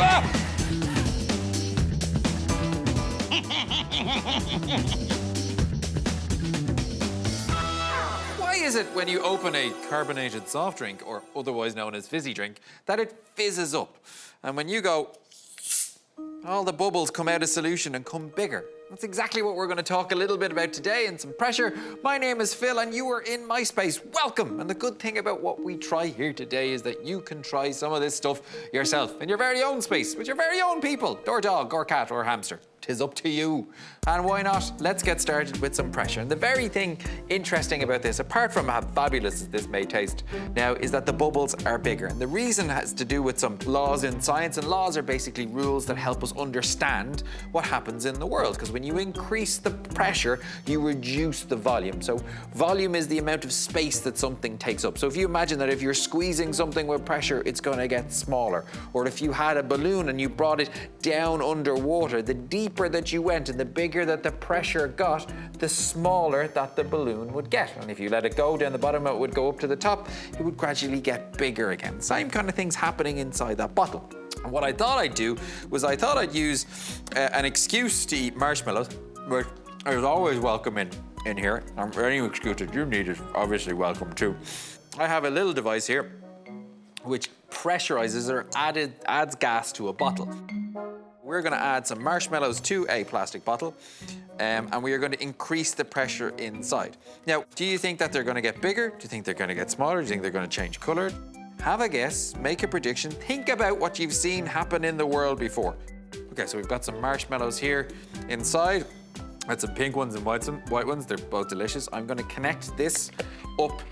Ah! Why is it when you open a carbonated soft drink, or otherwise known as fizzy drink, that it fizzes up? And when you go, all the bubbles come out of solution and come bigger. That's exactly what we're going to talk a little bit about today in some pressure. My name is Phil and you are in my space. Welcome. And the good thing about what we try here today is that you can try some of this stuff yourself in your very own space with your very own people, or dog, or cat, or hamster. 'Tis up to you. And why not? Let's get started with some pressure. And the very thing interesting about this, apart from how fabulous this may taste now, is that the bubbles are bigger. And the reason has to do with some laws in science, and laws are basically rules that help us understand what happens in the world. Because when you increase the pressure, you reduce the volume. So volume is the amount of space that something takes up. So if you imagine that if you're squeezing something with pressure, it's going to get smaller. Or if you had a balloon and you brought it down underwater, the deeper that you went and the bigger that the pressure got, the smaller that the balloon would get. And if you let it go down the bottom, it would go up to the top, it would gradually get bigger again. Same kind of things happening inside that bottle. And what I thought I'd do was I thought I'd use an excuse to eat marshmallows, which is always welcome in here. And any excuse that you need is obviously welcome too. I have a little device here which pressurizes or adds gas to a bottle. We're going to add some marshmallows to a plastic bottle, and we are going to increase the pressure inside. Now, do you think that they're going to get bigger? Do you think they're going to get smaller? Do you think they're going to change colour? Have a guess, make a prediction, think about what you've seen happen in the world before. Okay, so we've got some marshmallows here inside. Got some pink ones and white ones. They're both delicious. I'm going to connect this up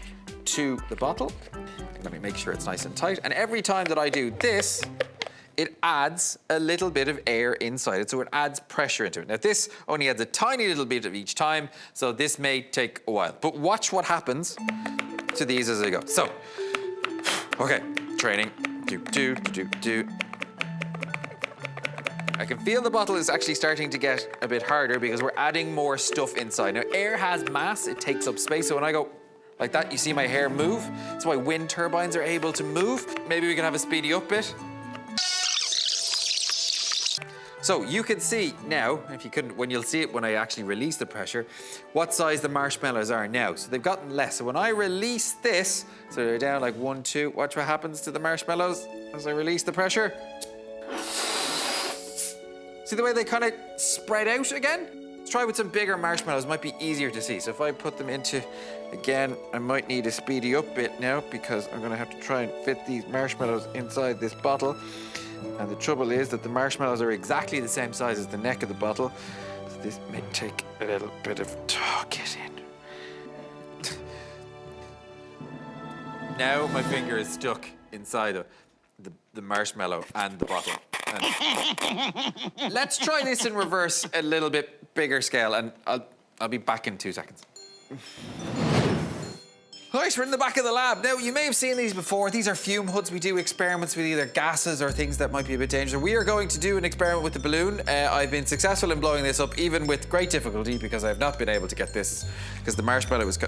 to the bottle. I'm going to make sure it's nice and tight. And every time that I do this, it adds a little bit of air inside it, so it adds pressure into it. Now this only adds a tiny little bit of each time, so this may take a while. But watch what happens to these as I go. So, okay, training, do. I can feel the bottle is actually starting to get a bit harder because we're adding more stuff inside. Now air has mass, it takes up space, so when I go like that, you see my hair move. That's why wind turbines are able to move. Maybe we can have a speedy up bit. So you can see now, if you couldn't, when you'll see it when I actually release the pressure, what size the marshmallows are now. So they've gotten less. So when I release this, so they're down like 1, 2, watch what happens to the marshmallows as I release the pressure. See the way they kind of spread out again? Let's try with some bigger marshmallows, it might be easier to see. So if I put them into, again, I might need a speedy up bit now because I'm gonna have to try and fit these marshmallows inside this bottle. And the trouble is that the marshmallows are exactly the same size as the neck of the bottle. So this may take a little bit of, get in. Now my finger is stuck inside the marshmallow and the bottle. And let's try this in reverse, a little bit bigger scale, and I'll be back in 2 seconds. Right, we're in the back of the lab. Now, you may have seen these before. These are fume hoods. We do experiments with either gases or things that might be a bit dangerous. We are going to do an experiment with the balloon. I've been successful in blowing this up, even with great difficulty, because I've not been able to get this, because the marshmallow was...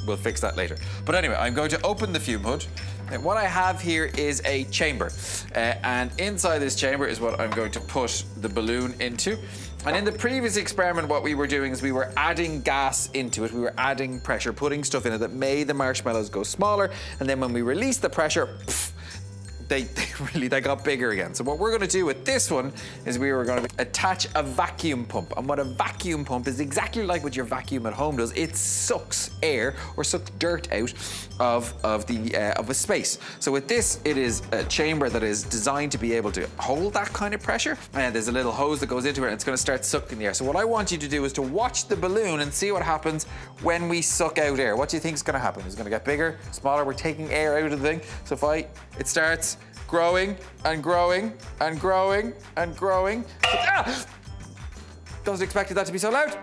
we'll fix that later. But anyway, I'm going to open the fume hood. And what I have here is a chamber. And inside this chamber is what I'm going to put the balloon into. And in the previous experiment, what we were doing is we were adding gas into it. We were adding pressure, putting stuff in it that made the marshmallows go smaller. And then when we released the pressure, they got bigger again. So what we're gonna do with this one is we were gonna attach a vacuum pump. And what a vacuum pump is exactly like what your vacuum at home does. It sucks air or sucks dirt out of a space. So with this, it is a chamber that is designed to be able to hold that kind of pressure. And there's a little hose that goes into it and it's gonna start sucking the air. So what I want you to do is to watch the balloon and see what happens when we suck out air. What do you think is gonna happen? Is it gonna get bigger, smaller? We're taking air out of the thing. So it starts growing and growing and growing and growing. Ah! Wasn't expecting that to be so loud.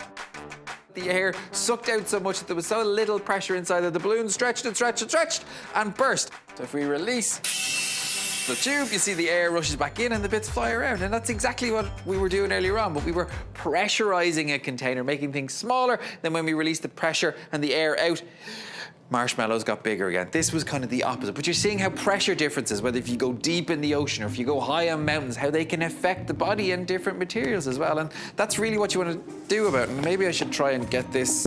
The air sucked out so much that there was so little pressure inside that the balloon stretched and stretched and stretched and burst. So if we release the tube, you see the air rushes back in and the bits fly around. And that's exactly what we were doing earlier on, but we were pressurizing a container, making things smaller. Then when we release the pressure and the air out, Marshmallows got bigger again. This was kind of the opposite. But you're seeing how pressure differences, whether if you go deep in the ocean or if you go high on mountains, how they can affect the body and different materials as well. And that's really what you want to do about it. And maybe I should try and get this.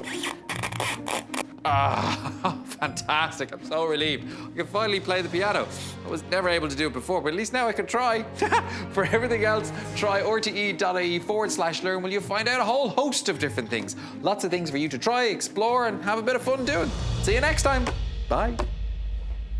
Ah, fantastic. I'm so relieved. I can finally play the piano. I was never able to do it before, but at least now I can try. For everything else, try rte.ie/learn where you'll find out a whole host of different things. Lots of things for you to try, explore, and have a bit of fun doing. See you next time. Bye.